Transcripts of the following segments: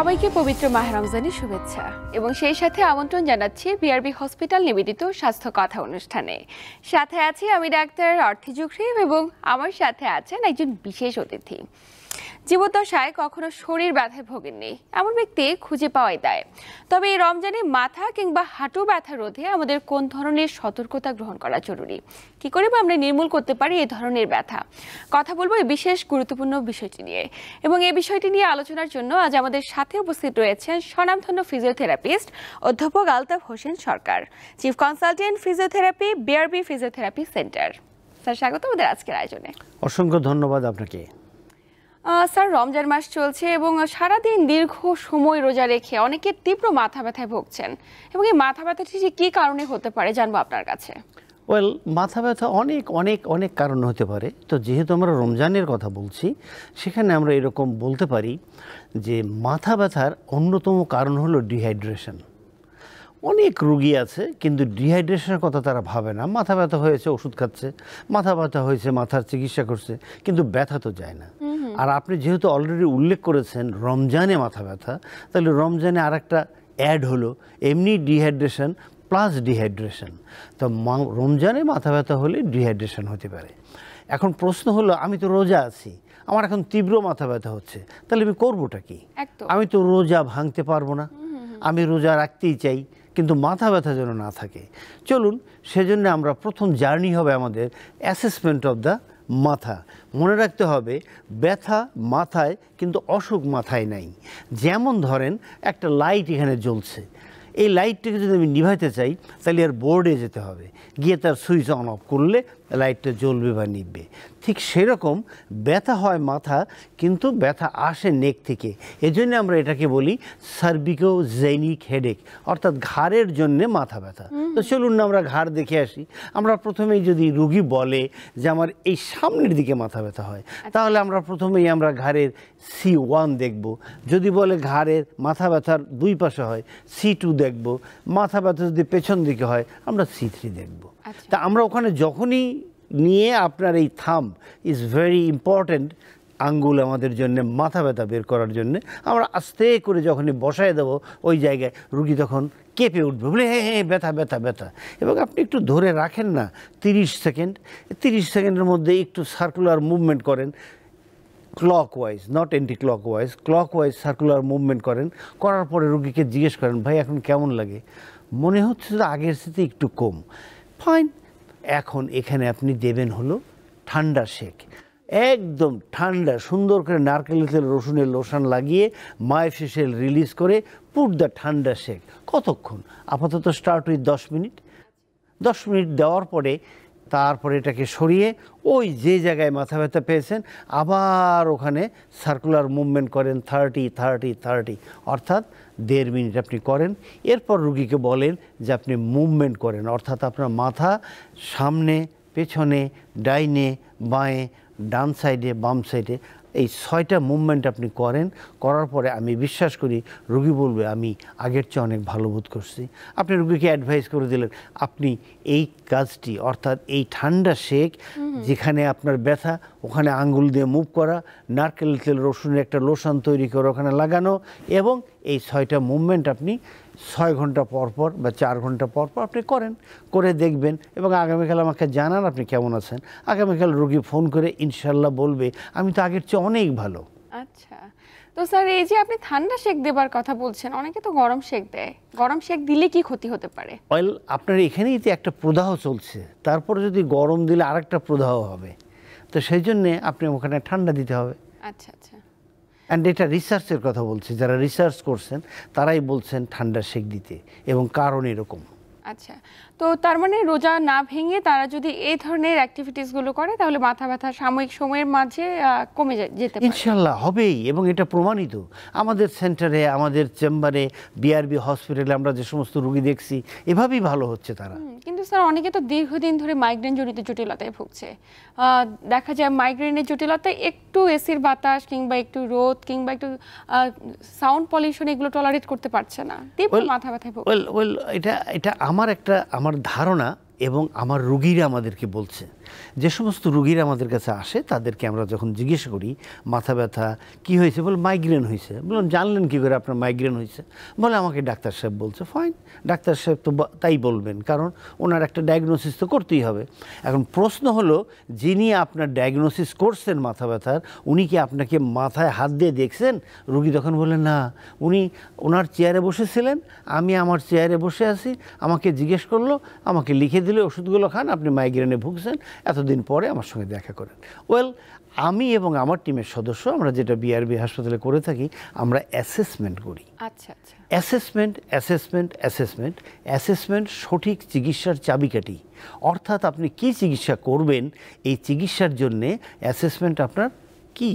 সবাইকে পবিত্র মাহে রমজানের শুভেচ্ছা এবং সেই সাথে আমন্ত্রণ জানাচ্ছি বিআরবি হসপিটাল নিবেদিত স্বাস্থ্য কথা অনুষ্ঠানে। সাথে আছি আমি ডাক্তার অর্থি জুকরিম এবং আমার সাথে আছেন একজন বিশেষ অতিথি। জীবদ্দশায় কখনো শরীর ব্যথায় ভোগেননি এমন ব্যক্তি খুঁজে পাওয়াই দায়। তবে এই রমজানে মাথা কিংবা হাঁটু ব্যথা রোধে আমাদের কোন ধরনের সতর্কতা গ্রহণ করা জরুরি, কি করে আমরা নির্মূল করতে পারি এই ধরনের ব্যথা, কথা বলবো এই বিশেষ গুরুত্বপূর্ণ বিষয়টি নিয়ে। এবং এই বিষয়টি নিয়ে আলোচনার জন্য আজ আমাদের সাথে উপস্থিত রয়েছেন স্বনামধন্য ফিজিওথেরাপিস্ট অধ্যাপক Altaf Hossain Sarkar, chief consultant physiotherapy, BRB physiotherapy centre. Sir স্বাগত আমাদের আজকের আয়োজনে। অসংখ্য ধন্যবাদ আপনাকে। স্যার, রমজান মাস চলছে এবং সারাদিন দীর্ঘ সময় রোজা রেখে অনেকে তীব্র মাথা ব্যথায় ভুগছেন এবং এই মাথা ব্যথাটি যে কী কারণে হতে পারে জানবো আপনার কাছে। মাথা ব্যথা অনেক অনেক অনেক কারণ হতে পারে। তো যেহেতু আমরা রমজানের কথা বলছি, সেখানে আমরা এরকম বলতে পারি যে মাথা ব্যথার অন্যতম কারণ হলো ডিহাইড্রেশন। অনেক রুগী আছে কিন্তু ডিহাইড্রেশনের কথা তারা ভাবে না। মাথা ব্যথা হয়েছে ওষুধ খাচ্ছে, মাথা ব্যথা হয়েছে মাথার চিকিৎসা করছে, কিন্তু ব্যথা তো যায় না। আর আপনি যেহেতু অলরেডি উল্লেখ করেছেন রমজানে মাথা ব্যথা, তাহলে রমজানে আর একটা অ্যাড হলো এমনি ডিহাইড্রেশন প্লাস ডিহাইড্রেশন। তো রমজানে মাথা ব্যথা হলে ডিহাইড্রেশন হতে পারে। এখন প্রশ্ন হলো, আমি তো রোজা আছি, আমার এখন তীব্র মাথা ব্যথা হচ্ছে, তাহলে আমি করবোটা কি? আমি তো রোজা ভাঙতে পারবো না, আমি রোজা রাখতেই চাই কিন্তু মাথা ব্যথা যেন না থাকে। চলুন, সেজন্য আমরা প্রথম জার্নি হবে আমাদের অ্যাসেসমেন্ট অফ দ্য মাথা। মনে রাখতে হবে ব্যথা মাথায় কিন্তু অসুখ মাথায় নাই। যেমন ধরেন একটা লাইট এখানে জ্বলছে, এই লাইটটাকে যদি আমি নিভাইতে চাই তাহলে আর বোর্ডে যেতে হবে, গিয়ে তার সুইচ অন অফ করলে লাইটটা জ্বলবে বা নিভবে। ঠিক সেরকম ব্যথা হয় মাথা, কিন্তু ব্যথা আসে নেক থেকে। এজন্য আমরা এটাকে বলি সার্ভিকোজেনিক হেডেক, অর্থাৎ ঘাড়ের জন্যে মাথা ব্যথা। তো চলুন না আমরা ঘাড় দেখে আসি। আমরা প্রথমেই যদি রুগী বলে যে আমার এই সামনের দিকে মাথা ব্যথা হয়, তাহলে আমরা প্রথমেই আমরা ঘাড়ের C1 দেখব। যদি বলে ঘাড়ের মাথা ব্যথার দুই পাশে হয়, C2 দেখব। মাথা ব্যথা যদি পেছন দিকে হয়, আমরা C3 দেখব। তা আমরা ওখানে যখনই নিয়ে আপনার এই থাম্ব ইজ ভেরি ইম্পর্ট্যান্ট আঙ্গুল আমাদের জন্য মাথা ব্যথা বের করার জন্য, আমরা আস্তে করে যখনই বসায় দেবো ওই জায়গায়, রুগী তখন কেঁপে উঠবে, বলে হ্যাঁ হ্যাঁ ব্যথা ব্যথা ব্যথা। এবং আপনি একটু ধরে রাখেন না 30 সেকেন্ড, 30 সেকেন্ডের মধ্যে একটু সার্কুলার মুভমেন্ট করেন, clockwise not anti clockwise, clockwise circular movement করেন। করার পরে রুগীকে জিজ্ঞেস করেন, ভাই এখন কেমন লাগে? মনে হচ্ছে যে আগের সাথে একটু কম। ফাইন, এখন এখানে আপনি দেবেন হলো ঠান্ডা শেক, একদম ঠান্ডা, সুন্দর করে নারকেল তেল রসুনের লোশন লাগিয়ে মায়োফেশিয়াল রিলিজ করে পুট দ্য ঠান্ডা শেক। কতক্ষণ? আপাতত স্টার্ট উইথ 10 মিনিট। 10 মিনিট দেওয়ার পরে তারপরে এটাকে সরিয়ে ওই যে জায়গায় মাথা ব্যথা পেয়েছেন আবার ওখানে সার্কুলার মুভমেন্ট করেন 30-30-30, অর্থাৎ 1.5 মিনিট আপনি করেন। এরপর রুগীকে বলেন যে আপনি মুভমেন্ট করেন, অর্থাৎ আপনার মাথা সামনে পেছনে ডাইনে বাঁয়ে ডান সাইডে বাম সাইডে এই 6টা মুভমেন্ট আপনি করেন। করার পরে আমি বিশ্বাস করি রুগী বলবে আমি আগের চেয়ে অনেক ভালো বোধ করছি। আপনি রুগীকে অ্যাডভাইস করে দিলেন আপনি এই কাজটি, অর্থাৎ এই ঠান্ডা শেক যেখানে আপনার ব্যথা ওখানে আঙ্গুল দিয়ে মুভ করা, নারকেল তেল রসুনের একটা লোশন তৈরি করে ওখানে লাগানো, এবং এই 6টা মুভমেন্ট আপনি 6 ঘন্টা পর পর বা 4 ঘন্টা পর পর আপনি করেন, করে দেখবেন এবং আগামীকাল আমাকে জানান আপনি কেমন আছেন। আগামীকাল রোগী ফোন করে ইনশাল্লাহ বলবে আমি তো আগের চেয়ে অনেক ভালো। আচ্ছা, তো স্যার এই যে আপনি ঠান্ডা শেক দেবার কথা বলছেন, অনেকে তো গরম শেক দেয়, গরম শেক দিলে কি ক্ষতি হতে পারে? আপনার এখানেই তো একটা প্রদাহ চলছে, তারপরে যদি গরম দিলে আরেকটা প্রদাহ হবে, তো সেই জন্যে আপনি ওখানে ঠান্ডা দিতে হবে। আচ্ছা আচ্ছা। অ্যান্ড এটা রিসার্চের কথা বলছি, যারা রিসার্চ করছেন তারাই বলছেন ঠান্ডা শেক দিতে, এবং কারণ এরকম। আচ্ছা, তো তার মানে রোজা না ভেঙে তারা যদি এই ধরনের অ্যাক্টিভিটিসগুলো করে তাহলে মাথা ব্যথা সাময়িক সময়ের মাঝে কমে যেতে পারে? ইনশাল্লাহ হবেই, এবং এটা প্রমাণিত। আমাদের সেন্টারে, আমাদের চেম্বারে, বিআরবি হসপিটালে আমরা যে সমস্ত রোগী দেখছি এভাবেই ভালো হচ্ছে তারা। কিন্তু স্যার অনেকে তো দীর্ঘদিন ধরে মাইগ্রেন জনিত জটিলতায় ভুগছে। দেখা যায় মাইগ্রেনের জটিলতায় একটু এসির বাতাস কিংবা একটু রোদ কিংবা একটু সাউন্ড পলিউশন এগুলো টলারেট করতে পারছে না, তীব্র মাথা ব্যথায় ভুগছে। এটা আমার ধারণা এবং আমার রুগীরা আমাদেরকে বলছে, যে সমস্ত রুগীরা আমাদের কাছে আসে তাদেরকে আমরা যখন জিজ্ঞেস করি মাথা ব্যথা কী হয়েছে, বলে মাইগ্রেন হয়েছে। বললাম জানলেন কী করে আপনার মাইগ্রেন হয়েছে? বলে আমাকে ডাক্তার সাহেব বলছে। ফাইন, ডাক্তার সাহেব তো তাই বলবেন, কারণ ওনার একটা ডায়াগনোসিস তো করতেই হবে। এখন প্রশ্ন হলো, যিনি আপনার ডায়াগনোসিস করছেন মাথা ব্যথার, উনি কি আপনাকে মাথায় হাত দিয়ে দেখছেন? রুগী তখন বললেন না, উনি ওনার চেয়ারে বসেছিলেন, আমি আমার চেয়ারে বসে আছি, আমাকে জিজ্ঞেস করলো, আমাকে লিখে দিলে ওষুধগুলো খান, আপনি মাইগ্রেনে ভুগছেন, এতদিন পরে আমার সঙ্গে দেখা করেন। ওয়েল, আমি এবং আমার টিমের সদস্য আমরা যেটা বিআরবি হাসপাতালে করে থাকি, আমরা অ্যাসেসমেন্ট করি। আচ্ছা আচ্ছা। অ্যাসেসমেন্ট সঠিক চিকিৎসার চাবিকাঠি। অর্থাৎ আপনি কি চিকিৎসা করবেন, এই চিকিৎসার জন্যে অ্যাসেসমেন্ট আপনার কি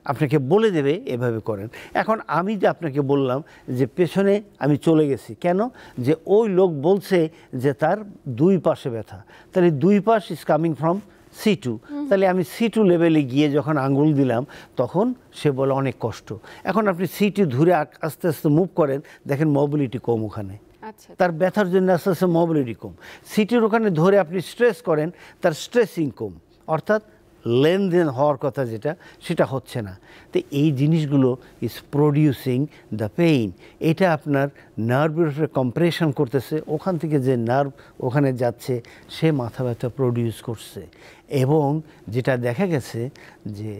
আপনাকে বলে দেবে, এভাবে করেন। এখন আমি যে আপনাকে বললাম যে পেছনে আমি চলে গেছি কেন, যে ওই লোক বলছে যে তার দুই পাশে ব্যথা, তাহলে দুই পাশ ইজ কামিং ফ্রম C2, তাহলে আমি C2 লেভেলে গিয়ে যখন আঙ্গুল দিলাম তখন সে বলে অনেক কষ্ট। এখন আপনি C2 ধরে আস্তে আস্তে মুভ করেন, দেখেন মোবিলিটি কম ওখানে, তার ব্যথার জন্য আস্তে আস্তে মোবিলিটি কম। সিটির ওখানে ধরে আপনি স্ট্রেস করেন, তার স্ট্রেসিং কম, অর্থাৎ লেনদেন হওয়ার কথা যেটা, সেটা হচ্ছে না। তো এই জিনিসগুলো ইজ প্রডিউসিং দ্য পেইন। এটা আপনার নার্ভের উপরে কম্প্রেশন করতেছে, ওখান থেকে যে নার্ভ ওখানে যাচ্ছে সে মাথা ব্যথা প্রডিউস করছে। এবং যেটা দেখা গেছে যে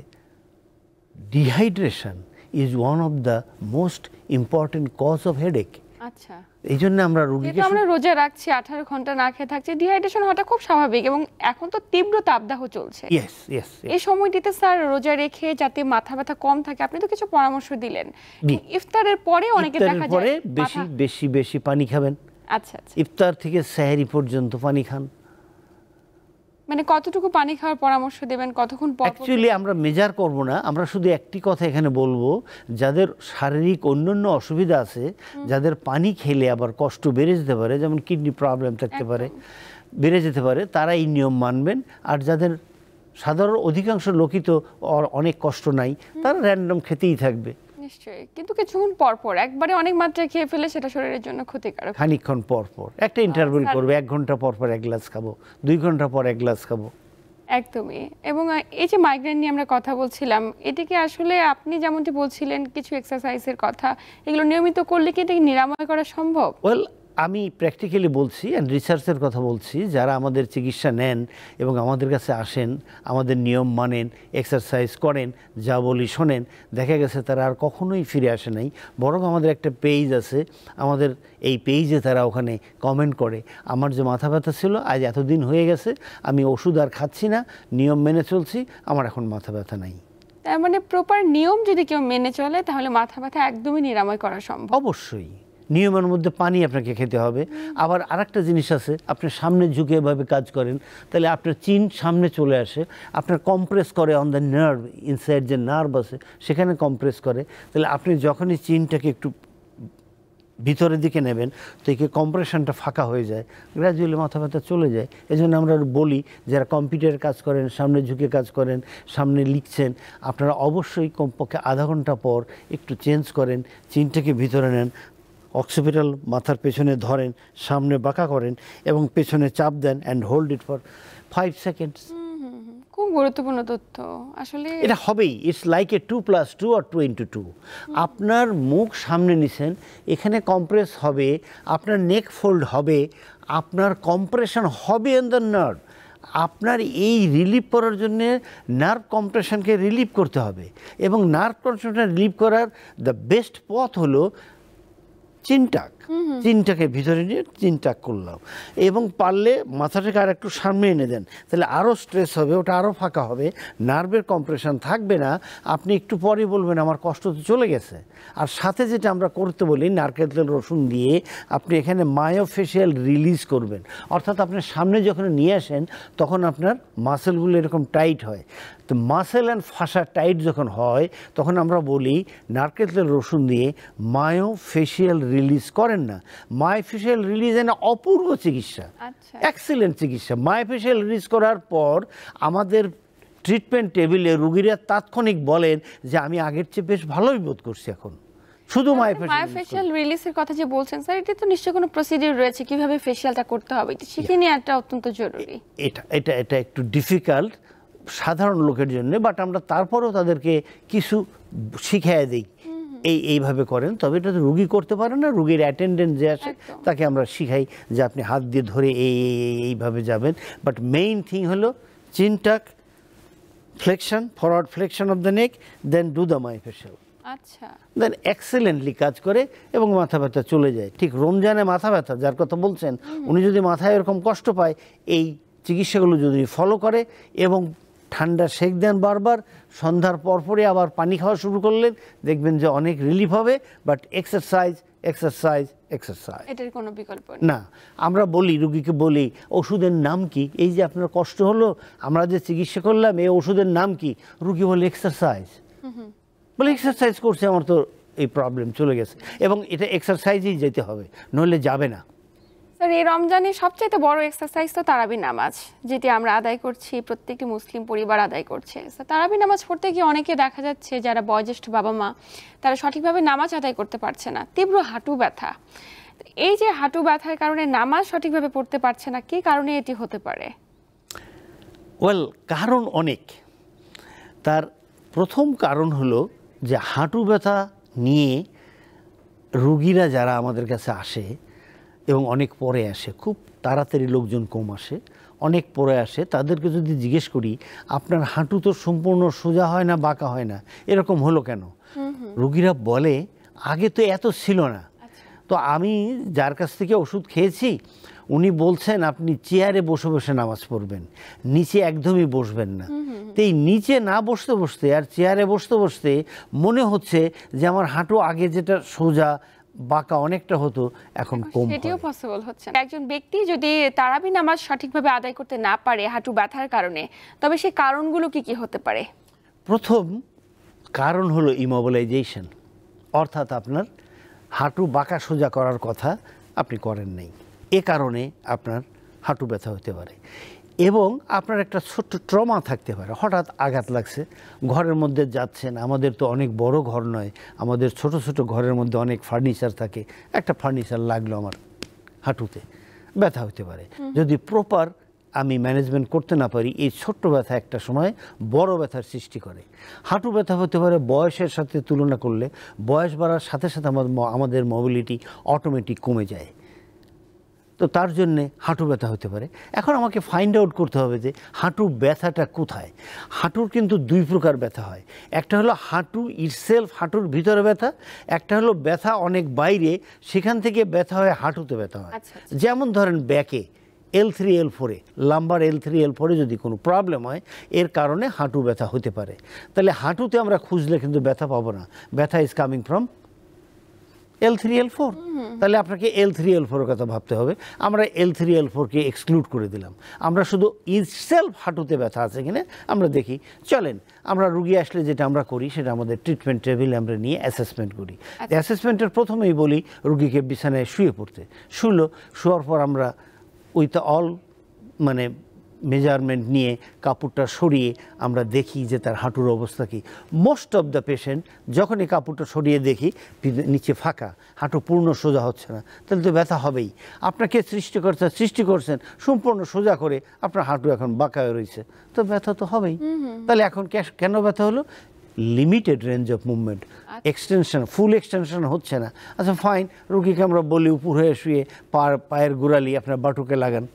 dehydration is one of the most important cause of headache. আচ্ছা, এই জন্য আমরা রোগীকে আমরা রোজা রাখছি, 18 ঘন্টা না খেয়ে থাকছি, ডিহাইড্রেশন হওয়াটা খুব স্বাভাবিক। এবং এখন তো তীব্র তাপদাহ চলছে, এই সময়টিতে স্যার রোজা রেখে যাতে মাথা ব্যথা কম থাকে, আপনি তো কিছু পরামর্শ দিলেন। ইফতারের পরে অনেকে দেখা যায় বেশি বেশি বেশি পানি খাবেন। আচ্ছা আচ্ছা, ইফতার থেকে সেহরি পর্যন্ত পানি খান। মানে কতটুকু পানি খাওয়ার পরামর্শ দেবেন, কতক্ষণ পর? অ্যাকচুয়ালি আমরা মেজার করব না, আমরা শুধু একটি কথা এখানে বলবো, যাদের শারীরিক অন্যান্য অসুবিধা আছে, যাদের পানি খেলে আবার কষ্ট বেড়ে যেতে পারে, যেমন কিডনি প্রবলেম থাকতে পারে, বেড়ে যেতে পারে, তারা এই নিয়ম মানবেন। আর যাদের সাধারণ অধিকাংশ লোকই তো অনেক কষ্ট নাই, তারা র্যান্ডম খেতেই থাকবে। নিশ্চয়ই, কিন্তু কিছুক্ষণ পর পর একবারে অনেক মাত্রায় খেয়ে ফেলে সেটা শরীরের জন্য ক্ষতিকারক। খানিকক্ষণ পর পর একটা ইন্টারভেল করবে, 1 ঘন্টা পর পর 1 গ্লাস খাবো, 2 ঘন্টা পর 1 গ্লাস খাবো। একদমই। এবং এই যে মাইগ্রেন নিয়ে আমরা কথা বলছিলাম, এটিকে আসলে আপনি যেমনটি বলছিলেন কিছু এক্সারসাইজের কথা, এগুলো নিয়মিত করলে কি এটাকে নিরাময় করা সম্ভব? ওয়েল, আমি প্র্যাকটিক্যালি বলছি অ্যান্ড রিসার্চের কথা বলছি, যারা আমাদের চিকিৎসা নেন এবং আমাদের কাছে আসেন, আমাদের নিয়ম মানেন, এক্সারসাইজ করেন, যা বলি শোনেন, দেখা গেছে তারা আর কখনোই ফিরে আসে নাই। বরং আমাদের একটা পেজ আছে, আমাদের এই পেজে তারা ওখানে কমেন্ট করে, আমার যে মাথা ব্যথা ছিল আজ এতদিন হয়ে গেছে, আমি ওষুধ আর খাচ্ছি না, নিয়ম মেনে চলছি, আমার এখন মাথা ব্যথা নাই। তার মানে প্রপার নিয়ম যদি কেউ মেনে চলে তাহলে মাথা ব্যথা একদমই নিরাময় করা সম্ভব। অবশ্যই নিয়মের মধ্যে পানি আপনাকে খেতে হবে। আবার আরেকটা জিনিস আছে, আপনি সামনে ঝুঁকে এভাবে কাজ করেন, তাহলে আপনার চিন সামনে চলে আসে, আপনার কম্প্রেস করে অন দ্য নার্ভ, ইনসাইড যে নার্ভ আছে সেখানে কম্প্রেস করে, তাহলে আপনি যখনই চিনটাকে একটু ভিতরের দিকে নেবেন তো এই কম্প্রেশনটা ফাঁকা হয়ে যায়, গ্র্যাজুয়ালি মাথা ব্যথা চলে যায়। এই জন্য আমরা বলি, যারা কম্পিউটারে কাজ করেন, সামনে ঝুঁকে কাজ করেন, সামনে লিখছেন, আপনারা অবশ্যই কমপক্ষে আধা ঘন্টা পর একটু চেঞ্জ করেন, চিনটাকে ভিতরে নেন, অক্সিপিটাল মাথার পেছনে ধরেন, সামনে বাঁকা করেন এবং পেছনে চাপ দেন and hold it for 5 seconds. খুব গুরুত্বপূর্ণ তথ্য আসলে। এটা হবেই, ইটস লাইক এ 2+2 or 2×2। আপনার মুখ সামনে নিছেন, এখানে কম্প্রেস হবে, আপনার নেক ফোল্ড হবে, আপনার কম্প্রেশন হবে ইন দ্য নার্ভ। আপনার এই রিলিভ করার জন্যে নার্ভ কম্প্রেশনকে রিলিভ করতে হবে, এবং নার্ভ কম্প্রেশনটা রিলিভ করার দ্য বেস্ট পথ হলো চিনটাক। চিনটাকে ভিতরে নিয়ে চিনটাক করলাম, এবং পারলে মাথাটাকে আর একটু সামনে এনে দেন, তাহলে আরও স্ট্রেস হবে, ওটা আরও ফাঁকা হবে, নার্ভের কম্প্রেশন থাকবে না। আপনি একটু পরে বলবেন আমার কষ্ট তো চলে গেছে। আর সাথে যেটা আমরা করতে বলি, নারকেল তেল রসুন দিয়ে আপনি এখানে মায়োফেশিয়াল রিলিজ করবেন, অর্থাৎ আপনার সামনে যখন নিয়ে আসেন তখন আপনার মাসেলগুলো এরকম টাইট হয়। তো মাসেল অ্যান্ড ফাসা টাইট যখন হয় তখন আমরা বলি নারকেল তেল রসুন দিয়ে মায়োফেশিয়াল রিলিজ করেন না। মায়োফেশিয়াল রিলিজ এনে অপূর্ব চিকিৎসা, এক্সিলেন্ট চিকিৎসা। মায়োফেশিয়াল রিলিজ করার পর আমাদের ট্রিটমেন্ট টেবিলে রুগীরা তাৎক্ষণিক বলেন যে আমি আগের চেয়ে বেশ ভালোই বোধ করছি এখন, শুধু মায়োফেশিয়াল রিলিজের কথা যে বলছেন স্যার, এটা তো নিশ্চয়ই কোনো প্রসিডিউর রয়েছে কিভাবে ফেশিয়ালটা করতে হবে, এটা শিখে নেওয়াটা অত্যন্ত জরুরি। এটা একটু ডিফিকাল্ট সাধারণ লোকের জন্য, বাট আমরা তারপরেও তাদেরকে কিছু শিখিয়ে দিই এইভাবে করেন। তবে এটা তো রুগী করতে পারে না, রুগীর অ্যাটেন্ডেন্ট যে আসে তাকে আমরা শিখাই যে আপনি হাত দিয়ে ধরে এইভাবে যাবেন। বাট মেইন থিং হলো chin tuck, flexion, forward flexion of the neck, then do the myofascial. আচ্ছা, দেন এক্সেলেন্টলি কাজ করে এবং মাথা ব্যথা চলে যায়। ঠিক রমজানে মাথা ব্যথা যার কথা বলছেন, উনি যদি মাথায় এরকম কষ্ট পায়, এই চিকিৎসাগুলো যদি ফলো করে এবং ঠান্ডা সেক দেন বারবার, সন্ধ্যার পরপরই আবার পানি খাওয়া শুরু করলেন, দেখবেন যে অনেক রিলিফ হবে। বাট এক্সারসাইজ এক্সারসাইজ এক্সারসাইজ, এটার কোনো বিকল্প নেই। না, আমরা বলি রুগীকে বলি ওষুধের নাম কি, এই যে আপনার কষ্ট হলো আমরা যে চিকিৎসা করলাম এই ওষুধের নাম কি, রুগী বলে এক্সারসাইজ। বলে এক্সারসাইজ করছে আমার তো এই প্রবলেম চলে গেছে, এবং এটা এক্সারসাইজেই যেতে হবে, নইলে যাবে না। স্যার, এই রমজানে সবচেয়ে বড় এক্সারসাইজ তো তারাবি নামাজ, যেটি আমরা আদায় করছি, প্রত্যেকটি মুসলিম পরিবার আদায় করছে। তারাবি নামাজ পড়তে গিয়ে অনেকে দেখা যাচ্ছে যারা বয়োজ্যেষ্ঠ বাবা মা, তারা সঠিকভাবে নামাজ আদায় করতে পারছে না, তীব্র হাঁটু ব্যথা। এই যে হাঁটু ব্যথার কারণে নামাজ সঠিকভাবে পড়তে পারছে না, কি কারণে এটি হতে পারে? ওয়েল, কারণ অনেক। তার প্রথম কারণ হলো যে হাঁটু ব্যথা নিয়ে রুগীরা যারা আমাদের কাছে আসে এবং অনেক পরে আসে, খুব তাড়াতাড়ি লোকজন কম আসে, অনেক পরে আসে, তাদেরকে যদি জিজ্ঞেস করি আপনার হাঁটু তো সম্পূর্ণ সোজা হয় না, বাঁকা হয় না, এরকম হলো কেন? রুগীরা বলে আগে তো এত ছিল না। তো আমি যার কাছ থেকে ওষুধ খেয়েছি উনি বলছেন আপনি চেয়ারে বসে বসে নামাজ পড়বেন, নিচে একদমই বসবেন না। তো এই নিচে না বসতে বসতে আর চেয়ারে বসতে বসতে মনে হচ্ছে যে আমার হাঁটু আগে যেটা সোজা বাঁকা অনেকটা হতো এখন কম হয়। সেটিও পসিবল হচ্ছে না। একজন ব্যক্তি যদি তারাবি নামাজ সঠিকভাবে আদায় করতে না পারে হাঁটু ব্যথার কারণে, তবে সেই কারণগুলো কি কি হতে পারে? প্রথম কারণ হলো ইমোবিলাইজেশন, অর্থাৎ আপনার হাঁটু বাঁকা সোজা করার কথা আপনি করেন নাই, এ কারণে আপনার হাঁটু ব্যথা হতে পারে। এবং আপনার একটা ছোট্ট ট্রমা থাকতে পারে, হঠাৎ আঘাত লাগছে, ঘরের মধ্যে যাচ্ছেন, আমাদের তো অনেক বড় ঘর নয়, আমাদের ছোট ছোট ঘরের মধ্যে অনেক ফার্নিচার থাকে, একটা ফার্নিচার লাগলো আমার হাঁটুতে, ব্যথা হতে পারে। যদি প্রপার আমি ম্যানেজমেন্ট করতে না পারি, এই ছোট্ট ব্যথা একটা সময় বড় ব্যথার সৃষ্টি করে। হাঁটু ব্যথা হতে পারে বয়সের সাথে তুলনা করলে, বয়স বাড়ার সাথে সাথে আমাদের মোবিলিটি অটোমেটিক কমে যায়, তো তার জন্যে হাঁটু ব্যথা হতে পারে। এখন আমাকে ফাইন্ড আউট করতে হবে যে হাঁটু ব্যথাটা কোথায়। হাঁটুর কিন্তু দুই প্রকার ব্যথা হয়, একটা হলো হাঁটু ইটসেলফ, হাঁটুর ভিতরে ব্যথা, একটা হলো ব্যথা অনেক বাইরে, সেখান থেকে ব্যথা হয়, হাঁটুতে ব্যথা হয়। যেমন ধরেন ব্যাকে L3 L4 lumber L3 L4 যদি কোনো প্রবলেম হয়, এর কারণে হাঁটু ব্যথা হতে পারে। তাহলে হাঁটুতে আমরা খুঁজলে কিন্তু ব্যথা পাবো না, ব্যথা is coming from L3 L4। তাহলে আপনাকে L3 L4 এর কথা ভাবতে হবে। আমরা L3 L4কে এক্সক্লুড করে দিলাম, আমরা শুধু ইটসেলফ হাঁটুতে ব্যথা আছে কিনা আমরা দেখি। চলেন, আমরা রুগী আসলে যেটা আমরা করি সেটা আমাদের ট্রিটমেন্ট টেবিলে আমরা নিয়ে অ্যাসেসমেন্ট করি। অ্যাসেসমেন্টের প্রথমেই বলি রুগীকে বিছানায় শুয়ে পড়তে, শোয়ার পর আমরা উইথ অল মানে মেজারমেন্ট নিয়ে কাপড়টা সরিয়ে আমরা দেখি যে তার হাঁটুর অবস্থা কী। মোস্ট অফ দ্য পেশেন্ট যখন এই কাপড়টা সরিয়ে দেখি নিচে ফাঁকা, হাঁটু পূর্ণ সোজা হচ্ছে না, তাহলে তো ব্যথা হবেই। আপনাকে সৃষ্টি করছেন সম্পূর্ণ সোজা করে, আপনার হাঁটু এখন বাঁকা হয়ে রয়েছে, তো ব্যথা তো হবেই। তাহলে এখন কেন ব্যথা হলো? Limited range of movement, extension, full extension হচ্ছে না। আচ্ছা ফাইন, রুগীকে আমরা বলি উপর হয়ে শুয়ে পায়ের গোড়ালি আপনার বাটুকে লাগান,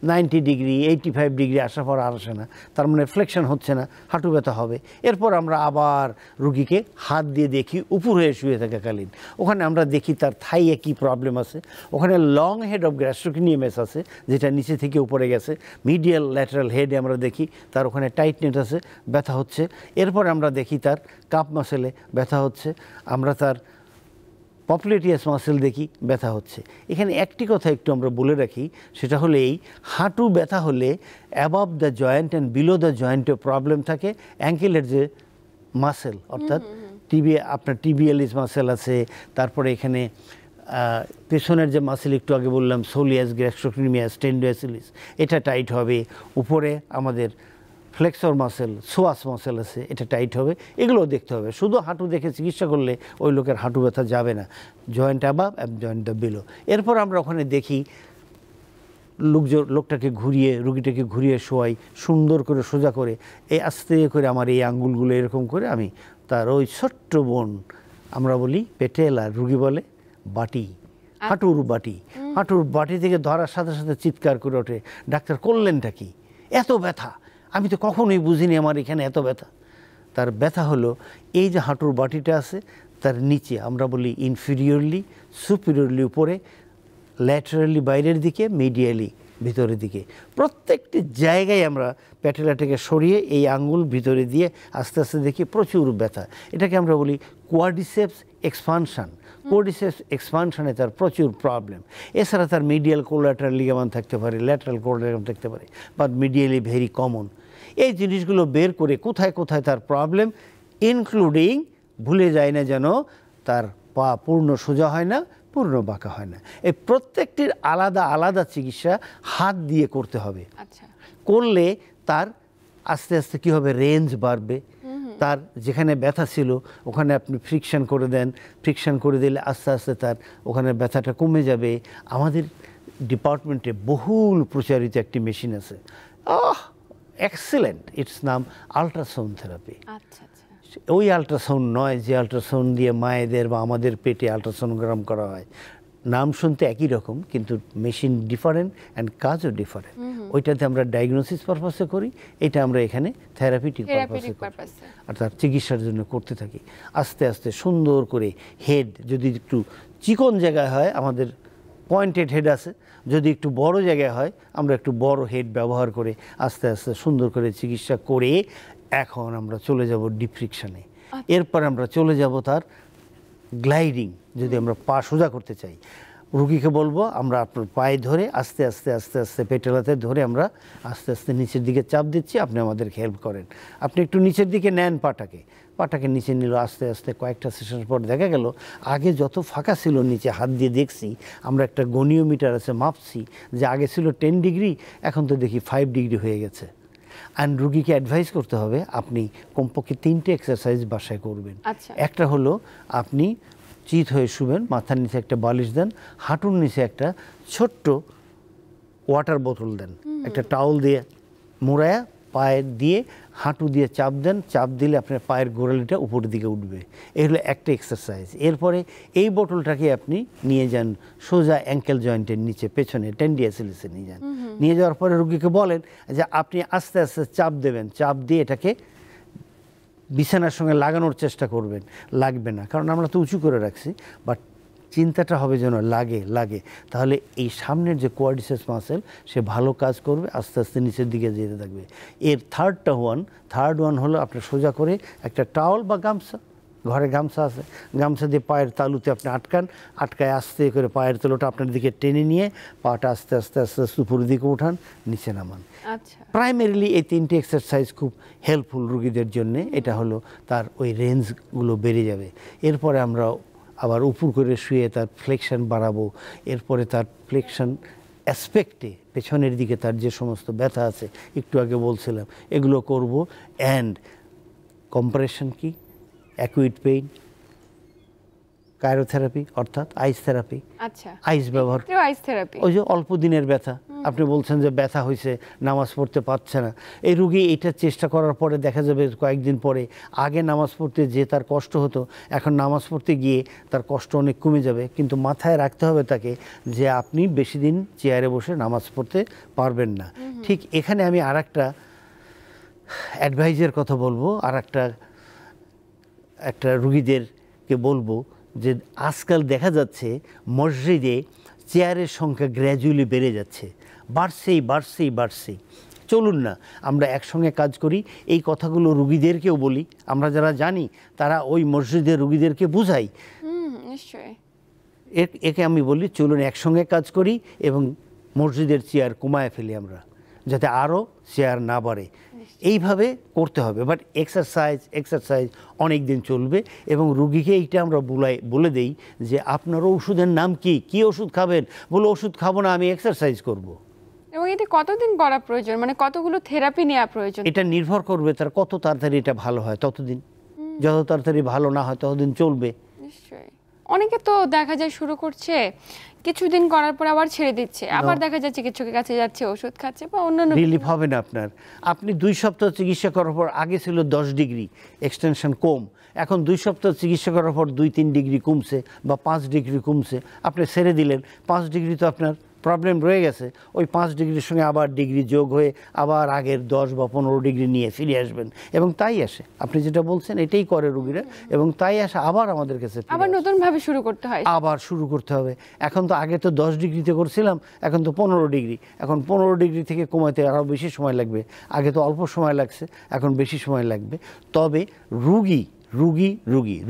90 ডিগ্রি 85 ডিগ্রি আসার পর আর আসে না, তার মানে ফ্লেকশন হচ্ছে না, হাঁটু ব্যথা হবে। এরপর আমরা আবার রুগীকে হাত দিয়ে দেখি উপর হয়ে শুয়ে থাকাকালীন, ওখানে আমরা দেখি তার থাইয়ে কী প্রবলেম আছে, ওখানে লং হেড অফ গ্যাস্ট্রোকিনিয়ামাস আছে যেটা নিচে থেকে উপরে গেছে, মিডিয়াল ল্যাটারাল হেডে আমরা দেখি তার ওখানে টাইটনেস আছে, ব্যথা হচ্ছে। এরপর আমরা দেখি তার কাপ মাসেলে ব্যথা হচ্ছে, আমরা তার পপুলেটিয়াস মাসেল দেখি ব্যথা হচ্ছে। এখানে একটি কথা একটু আমরা বলে রাখি, সেটা হলো এই হাঁটু ব্যথা হলে above the joint and below the জয়েন্টে প্রবলেম থাকে। অ্যাঙ্কেলের যে মাসেল অর্থাৎ আপনার টিবিয়ালিস মাসেল আছে, তারপরে এখানে পেছনের যে মাসেল একটু আগে বললাম সোলিয়াস গ্যাস্ট্রোক্রিমিয়াস টেন্ডোয়াসিলিস, এটা টাইট হবে। উপরে আমাদের ফ্লেক্সর মাসেল, সোয়াস মাসেল আছে, এটা টাইট হবে, এগুলোও দেখতে হবে। শুধু হাঁটু দেখে চিকিৎসা করলে ওই লোকের হাঁটু ব্যথা যাবে না। Joint above and joint below. এরপর আমরা ওখানে দেখি লোকটাকে ঘুরিয়ে, রুগীটাকে ঘুরিয়ে শোয়াই, সুন্দর করে সোজা করে এই আস্তে করে আমার এই আঙ্গুলগুলো এরকম করে আমি তার ওই ছোট্ট বোন, আমরা বলি পেটেলা, রুগী বলে বাটি, হাঁটুর বাটি, হাঁটুর বাটি থেকে ধরার সাথে সাথে চিৎকার করে ওঠে, ডাক্তার করলেনটা কি, এত ব্যথা, আমি তো কখনোই বুঝিনি আমার এখানে এত ব্যথা। তার ব্যথা হলো এই যে হাঁটুর বাটিটা আছে তার নিচে, আমরা বলি ইনফিরিয়রলি, সুপিরিয়রলি উপরে, ল্যাটারালি বাইরের দিকে, মিডিয়ালি ভিতরের দিকে, প্রত্যেকটি জায়গায় আমরা প্যাটেলাটাকে সরিয়ে এই আঙ্গুল ভিতরে দিয়ে আস্তে আস্তে দেখি প্রচুর ব্যথা। এটাকে আমরা বলি কোয়াড্রিসেপস এক্সপানশন। কোয়াড্রিসেপস এক্সপানশনে তার প্রচুর প্রবলেম। এছাড়া তার মিডিয়াল কোলাটারাল লিগামেন্ট থাকতে পারে, ল্যাটারাল কোলাটারাল লিগামেন্ট থাকতে পারে, বাট মিডিয়ালি ভেরি কমন। এই জিনিসগুলো বের করে কোথায় কোথায় তার প্রবলেম, ইনক্লুডিং ভুলে যায় না যেন তার পা পূর্ণ সোজা হয় না, পূর্ণ বাঁকা হয় না। এই প্রত্যেকটির আলাদা আলাদা চিকিৎসা হাত দিয়ে করতে হবে। আচ্ছা, করলে তার আস্তে আস্তে কী হবে, রেঞ্জ বাড়বে। তার যেখানে ব্যথা ছিল ওখানে আপনি ফ্রিকশন করে দেন, ফ্রিকশন করে দিলে আস্তে আস্তে তার ওখানে ব্যথাটা কমে যাবে। আমাদের ডিপার্টমেন্টে বহুল প্রচারিত একটি মেশিন আছে, এক্সেলেন্ট, ইটস নাম আল্ট্রাসাউন্ড থেরাপি। আচ্ছা আচ্ছা, ওই আল্ট্রাসাউন্ড নয় যে আল্ট্রাসাউন্ড দিয়ে মায়েদের বা আমাদের পেটে আল্ট্রাসাউন্ডগ্রাম করা হয়, নাম শুনতে একই রকম কিন্তু মেশিন ডিফারেন্ট অ্যান্ড কাজও ডিফারেন্ট। ওইটাতে আমরা ডায়াগনোসিস পারপাসে করি, এটা আমরা এখানে থেরাপিটিক পারপাসে করি, আর তার চিকিৎসার জন্য করতে থাকি। আস্তে আস্তে সুন্দর করে হেড যদি একটু চিকন জায়গায় হয় আমাদের পয়েন্টেড হেড আছে, যদি একটু বড় জায়গায় হয় আমরা একটু বড় হেড ব্যবহার করে আস্তে আস্তে সুন্দর করে চিকিৎসা করে এখন আমরা চলে যাব ডিফ্রিকশনে। এরপর আমরা চলে যাব তার গ্লাইডিং। যদি আমরা পা সোজা করতে চাই, রুগীকে বলবো আমরা আপনার পায়ে ধরে আস্তে আস্তে আস্তে আস্তে পেটেলাতে ধরে আমরা আস্তে আস্তে নিচের দিকে চাপ দিচ্ছি, আপনি আমাদেরকে হেল্প করেন। আপনি একটু নিচের দিকে নেন পাটাকে নিচে নিল, আস্তে আস্তে কয়েকটা সেশনের পর দেখা গেল আগে যত ফাঁকা ছিল নিচে হাত দিয়ে দেখছি আমরা, একটা গনিওমিটার আছে, মাপছি যে আগে ছিল 10 ডিগ্রি, এখন তো দেখি 5 ডিগ্রি হয়ে গেছে। অ্যান্ড রুগীকে অ্যাডভাইস করতে হবে আপনি কমপক্ষে 3টে এক্সারসাইজ বাসায় করবেন। একটা হলো আপনি চিত হয়ে শুবেন, মাথার নিচে একটা বালিশ দেন, হাঁটুর নিচে একটা ছোট্ট ওয়াটার বোতল দেন, একটা টাওয়াল দিয়ে মোড়ায়া পায়ে দিয়ে হাঁটু দিয়ে চাপ দেন, চাপ দিলে আপনার পায়ের গোড়ালিটা উপরের দিকে উঠবে। এই হলো একটা এক্সারসাইজ। এরপরে এই বোতলটাকে আপনি নিয়ে যান সোজা অ্যাঙ্কেল জয়েন্টের নিচে পেছনে টেন্ডিয়াসিলিসে নিয়ে যান। নিয়ে যাওয়ার পরে রুগীকে বলেন যে আপনি আস্তে আস্তে চাপ দেবেন, চাপ দিয়ে এটাকে বিছানার সঙ্গে লাগানোর চেষ্টা করবেন। লাগবে না, কারণ আমরা তো উঁচু করে রাখছি, বাট চিন্তাটা হবে যেন লাগে, তাহলে এই সামনের যে কোয়াড্রিসেপস মাসেল সে ভালো কাজ করবে, আস্তে আস্তে নিচের দিকে যেতে থাকবে। এর থার্ড ওয়ান হলো আপনি সোজা করে একটা টাওয়াল বা গামছা, ঘরে গামছা আছে, গামছা দিয়ে পায়ের তালুতে আপনি আটকায় আস্তে করে পায়ের তালুটা আপনার দিকে টেনে নিয়ে পাটা আস্তে আস্তে আস্তে আস্তে উপরের দিকে উঠান, নিচে নামান। প্রাইমারিলি এই 3টে এক্সারসাইজ খুব হেল্পফুল রুগীদের জন্যে। এটা হলো তার ওই রেঞ্জগুলো বেড়ে যাবে। এরপরে আমরা আবার উপর করে শুয়ে তার ফ্লেকশন বাড়াবো। এরপরে তার ফ্লেকশন অ্যাসপেক্টে পেছনের দিকে তার যে সমস্ত ব্যথা আছে একটু আগে বলছিলাম এগুলো করব। অ্যান্ড কম্প্রেশন কি, অ্যাকুইট পেইন, কাইরোথেরাপি অর্থাৎ আইস থেরাপি। আচ্ছা, আইস ব্যবহার, আইস থেরাপি, ওই যে অল্প দিনের ব্যথা, আপনি বলছেন যে ব্যথা হয়েছে, নামাজ পড়তে পারছে না, এই রুগী এটা চেষ্টা করার পরে দেখা যাবে কয়েকদিন পরে আগে নামাজ পড়তে যে তার কষ্ট হতো এখন নামাজ পড়তে গিয়ে তার কষ্ট অনেক কমে যাবে। কিন্তু মাথায় রাখতে হবে তাকে যে আপনি বেশি দিন চেয়ারে বসে নামাজ পড়তে পারবেন না। ঠিক এখানে আমি আর একটা অ্যাডভাইজের কথা বলবো, আর একটা রুগীদেরকে বলবো যে আজকাল দেখা যাচ্ছে মসজিদে চেয়ারের সংখ্যা গ্র্যাজুয়ালি বেড়ে যাচ্ছে, বাড়ছেই। চলুন না আমরা একসঙ্গে কাজ করি, এই কথাগুলো রুগীদেরকেও বলি, আমরা যারা জানি তারা ওই মসজিদের রুগীদেরকে বুঝাই। নিশ্চয়ই একে আমি বলি চলুন একসঙ্গে কাজ করি এবং মসজিদের চেয়ার কমায় ফেলি আমরা, যাতে আরও চেয়ার না বাড়ে। এইভাবে করতে হবে। বাট এক্সারসাইজ অনেক দিন চলবে এবং রুগীকে এইটা আমরা বলে দেই যে আপনার ওষুধের নাম কি ওষুধ খাবেন, বলে ওষুধ খাবো না, আমি এক্সারসাইজ করব। এবং এটি কতদিন করা প্রয়োজন, মানে কতগুলো থেরাপি নেওয়া প্রয়োজন? এটা নির্ভর করবে তার কত তাড়াতাড়ি এটা ভালো হয় ততদিন, যত তাড়াতাড়ি ভালো না হয় ততদিন চলবে। নিশ্চয়ই। অনেকে তো দেখা যায় শুরু করছে, কিছুদিন করার পর আবার ছেড়ে দিচ্ছে, আবার দেখা যায় চিকিৎসকের কাছে যাচ্ছে, ওষুধ খাচ্ছে বা অন্যান্য। রিলিফ হবে না আপনার। আপনি 2 সপ্তাহ চিকিৎসা করার পর, আগে ছিল 10 ডিগ্রি এক্সটেনশন কম, এখন 2 সপ্তাহ চিকিৎসা করার পর 2-3 ডিগ্রি কমছে বা 5 ডিগ্রি কমছে, আপনি ছেড়ে দিলেন, 5 ডিগ্রি তো আপনার প্রবলেম রয়ে গেছে, ওই 5 ডিগ্রির সঙ্গে আবার ডিগ্রি যোগ হয়ে আবার আগের 10 বা 15 ডিগ্রি নিয়ে ফিরে আসবেন, এবং তাই আসে। আপনি যেটা বলছেন এটাই করে রোগীরা, এবং তাই আসে আবার আমাদের কাছে আবার নতুন ভাবে শুরু করতে হয়, আবার শুরু করতে হবে। এখন তো আগে তো 10 ডিগ্রিতে করছিলাম, এখন তো 15 ডিগ্রি, এখন 15 ডিগ্রি থেকে কমাতে আরও বেশি সময় লাগবে। আগে তো অল্প সময় লাগছে, এখন বেশি সময় লাগবে। তবে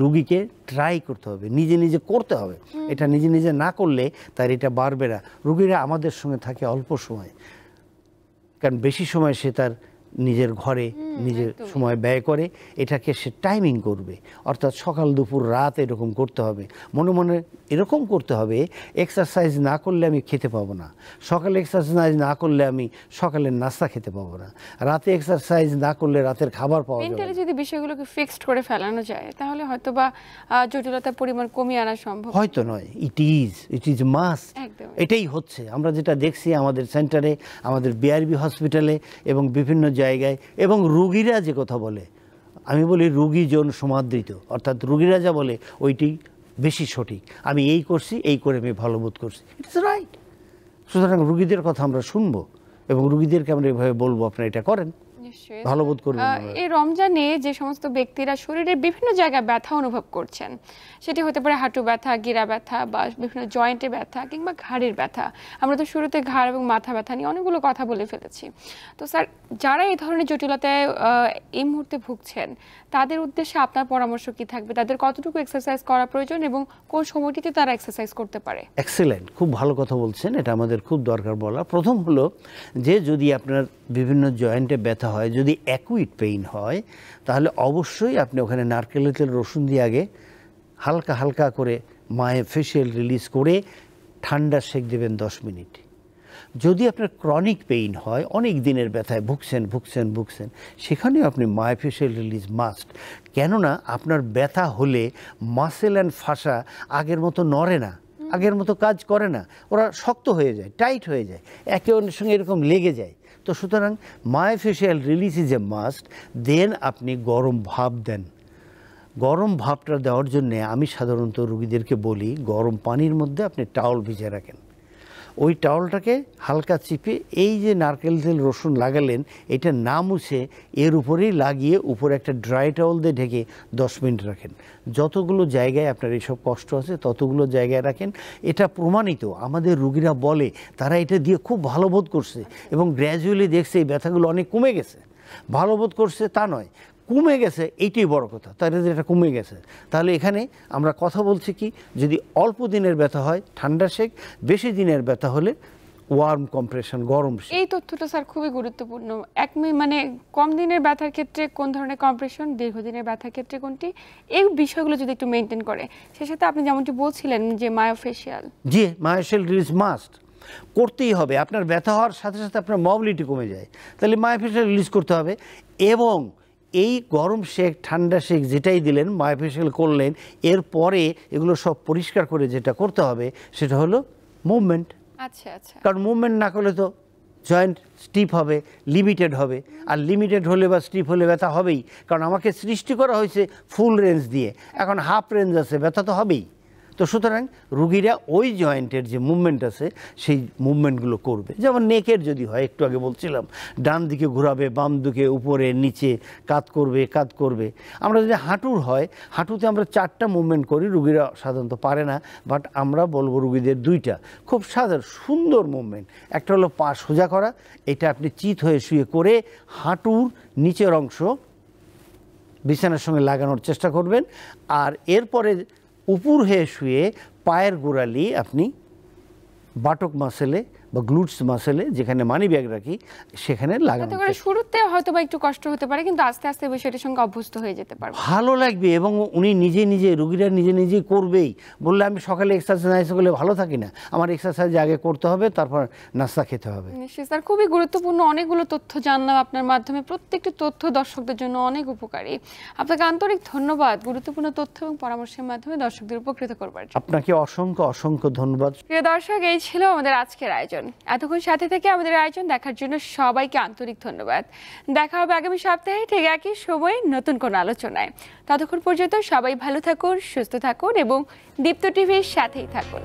রুগীকে ট্রাই করতে হবে, নিজে নিজে করতে হবে। এটা নিজে নিজে না করলে তার এটা বাড়বে না। রুগীরা আমাদের সঙ্গে থাকে অল্প সময়, কারণ বেশি সময় সে তার নিজের ঘরে নিজের সময় ব্যয় করে, এটাকে সে টাইমিং করবে, অর্থাৎ সকাল দুপুর রাত এরকম করতে হবে। মনে মনে এরকম করতে হবে, এক্সারসাইজ না করলে আমি খেতে পাবো না, সকালে এক্সারসাইজ না করলে আমি সকালের নাস্তা খেতে পাবো না, রাতে এক্সারসাইজ না করলে রাতের খাবার পাওয়া যাবে মেন্টালি না। যদি বিষয়গুলোকে ফিক্সড করে ফেলানো যায় তাহলে হয়তো বা জটিলতার পরিমাণ কমিয়ে আনা সম্ভব। হয়তো নয়, ইট ইজ মাস্ট। একদম। এটাই হচ্ছে, আমরা যেটা দেখছি আমাদের সেন্টারে, আমাদের বিআরবি হসপিটালে এবং বিভিন্ন জায়গায়, এবং রুগীরা যে কথা বলে, আমি বলি রুগীজন সমাদৃত, অর্থাৎ রুগীরা যা বলে ওইটি বেশি সঠিক। আমি এই করছি, এই করে আমি ভালো বোধ করছি, ইটস রাইট। সুতরাং রুগীদের কথা আমরা শুনবো এবং রুগীদেরকে আমরা এভাবে বলবো আপনারা এটা করেন, নিশ্চয়ই। ভালো বোধ করবেন। এই রমজানে যে সমস্ত ব্যক্তিরা শরীরের বিভিন্ন জায়গায় ব্যথা অনুভব করছেন, সেটি হতে পারে হাঁটু ব্যথা, গিরা ব্যথা, বা বিভিন্ন জয়েন্টে ব্যথা, কিংবা ঘাড়ের ব্যথা। আমরা তো শুরুতে ঘাড় এবং মাথা ব্যথা নিয়ে অনেকগুলো কথা বলে ফেলেছি। তো স্যার, যারা এই ধরনের জটিলতায় এই মুহূর্তে ভুগছেন, তাদের উদ্দেশ্যে আপনার পরামর্শ কি থাকবে? তাদের কতটুকু এক্সারসাইজ করা প্রয়োজন এবং কোন সময়টিতে তারা এক্সারসাইজ করতে পারে? এক্সেলেন্ট, খুব ভালো কথা বলছেন, এটা আমাদের খুব দরকার বলা। প্রথম হলো যে যদি আপনার বিভিন্ন জয়েন্টে ব্যথা হয়, যদি অ্যাকুইট পেইন হয়, তাহলে অবশ্যই আপনি ওখানে নারকেলের তেল, রসুন দিয়ে আগে হালকা হালকা করে মায়োফেশিয়াল রিলিজ করে ঠান্ডা সেঁক দেবেন 10 মিনিট। যদি আপনার ক্রনিক পেইন হয়, অনেক দিনের ব্যথায় ভুগছেন, সেখানেও আপনি মায়োফেশিয়াল রিলিজ মাস্ট। কেননা আপনার ব্যথা হলে মাসেল অ্যান্ড ফাসা আগের মতো নড়ে না, আগের মতো কাজ করে না, ওরা শক্ত হয়ে যায়, টাইট হয়ে যায়, একে অন্যের সঙ্গে এরকম লেগে যায়। তো সুতরাং myofascial release is a must. Then আপনি গরম ভাপ দেন। গরম ভাপটা দেওয়ার জন্যে আমি সাধারণত রুগীদেরকে বলি, গরম পানির মধ্যে আপনি টাওয়াল ভিজে রাখেন, ওই টাওয়ালটাকে হালকা চিপে এই যে নারকেল তেল রসুন লাগালেন, এটা না মুছে এর উপরেই লাগিয়ে উপরে একটা ড্রাই টাওয়াল দিয়ে ঢেকে 10 মিনিট রাখেন। যতগুলো জায়গায় আপনার এইসব কষ্ট আছে ততগুলো জায়গায় রাখেন। এটা প্রমাণিত, আমাদের রুগীরা বলে তারা এটা দিয়ে খুব ভালো বোধ করছে এবং গ্র্যাজুয়ালি দেখছে এই ব্যথাগুলো অনেক কমে গেছে। ভালো বোধ করছে তা নয়, কমে গেছে, এইটাই বড় কথা। তাহলে এটা কমে গেছে, তাহলে এখানে আমরা কথা বলছি কি, যদি অল্প দিনের ব্যথা হয় ঠান্ডা সেক, বেশি দিনের ব্যথা হলে ওয়ার্ম কম্প্রেশন, গরম সেক। এই তথ্যটা স্যার খুবই গুরুত্বপূর্ণ। মানে কম দিনের ব্যথার ক্ষেত্রে কোন ধরনের কম্প্রেশন, দীর্ঘদিনের ব্যথার ক্ষেত্রে কোনটি, এই বিষয়গুলো যদি একটু মেনটেন করে। সেই সাথে আপনি যেমনটি বলছিলেন যে মায়োফেশিয়াল, জি, মায়োফেশিয়াল রিলিজ মাস্ট করতেই হবে। আপনার ব্যথা হওয়ার সাথে সাথে আপনার মোবিলিটি কমে যায়, তাহলে মায়োফেশিয়াল রিলিজ করতে হবে। এবং এই গরম শেক, ঠান্ডা শেক যেটাই দিলেন, মায়োফেশিয়াল করলেন, এরপরে এগুলো সব পরিষ্কার করে যেটা করতে হবে সেটা হলো মুভমেন্ট। আচ্ছা আচ্ছা। কারণ মুভমেন্ট না করলে তো জয়েন্ট স্টিফ হবে, লিমিটেড হবে, আর লিমিটেড হলে বা স্টিফ হলে ব্যথা হবেই। কারণ আমাকে সৃষ্টি করা হয়েছে ফুল রেঞ্জ দিয়ে, এখন হাফ রেঞ্জ আছে, ব্যথা তো হবেই। তো সুতরাং রুগীরা ওই জয়েন্টের যে মুভমেন্ট আছে সেই মুভমেন্টগুলো করবে। যেমন নেকের যদি হয়, একটু আগে বলছিলাম, ডান দিকে ঘোরাবে, বাম দিকে, উপরে নিচে, কাত করবে। আমরা যদি হাঁটুর হয়, হাঁটুতে আমরা 4টা মুভমেন্ট করি, রুগীরা সাধারণত পারে না, বাট আমরা বলবো রুগীদের 2টা খুব সাধারণ সুন্দর মুভমেন্ট। একটা হলো পা সোজা করা, এটা আপনি চিত হয়ে শুয়ে করে হাঁটুর নিচের অংশ বিছানার সঙ্গে লাগানোর চেষ্টা করবেন, আর এরপরে উপর হয়ে শুয়ে পায়ের গোড়ালি আপনি বাটক মাসেলে বা গ্লুটস মাসেলে যেখানে মানি ব্যাগ রাখি সেখানে লাগানো। তাতে করে শুরুতে হয়তো বা একটু কষ্ট হতে পারে, কিন্তু আস্তে আস্তে বিষয়টির সঙ্গে অভ্যস্ত হয়ে যেতে পারবে। ভালো লাগবে এবং উনি নিজে রোগীরা নিজে করবেই। বললে আমি সকালে এক্সারসাইজ করলে ভালো থাকি না, আমার এক্সারসাইজ আগে করতে হবে, তারপর নাস্তা খেতে হবে। নিশ্চয়ই স্যার, খুবই গুরুত্বপূর্ণ অনেকগুলো তথ্য জানলাম আপনার মাধ্যমে। প্রত্যেকটি তথ্য দর্শকদের জন্য অনেক উপকারী। আপনাকে আন্তরিক ধন্যবাদ গুরুত্বপূর্ণ তথ্য এবং পরামর্শের মাধ্যমে দর্শকদের উপকৃত করবার জন্য। আপনাকে অসংখ্য ধন্যবাদ। প্রিয় দর্শক, এই ছিল আমাদের আজকের আয়োজন। এতক্ষণ সাথে থেকে আমাদের আয়োজন দেখার জন্য সবাইকে আন্তরিক ধন্যবাদ। দেখা হবে আগামী সপ্তাহে ঠিক একই সময়ে নতুন কোনো আলোচনায়। ততক্ষণ পর্যন্ত সবাই ভালো থাকুন, সুস্থ থাকুন এবং দীপ্ত টিভির সাথেই থাকুন।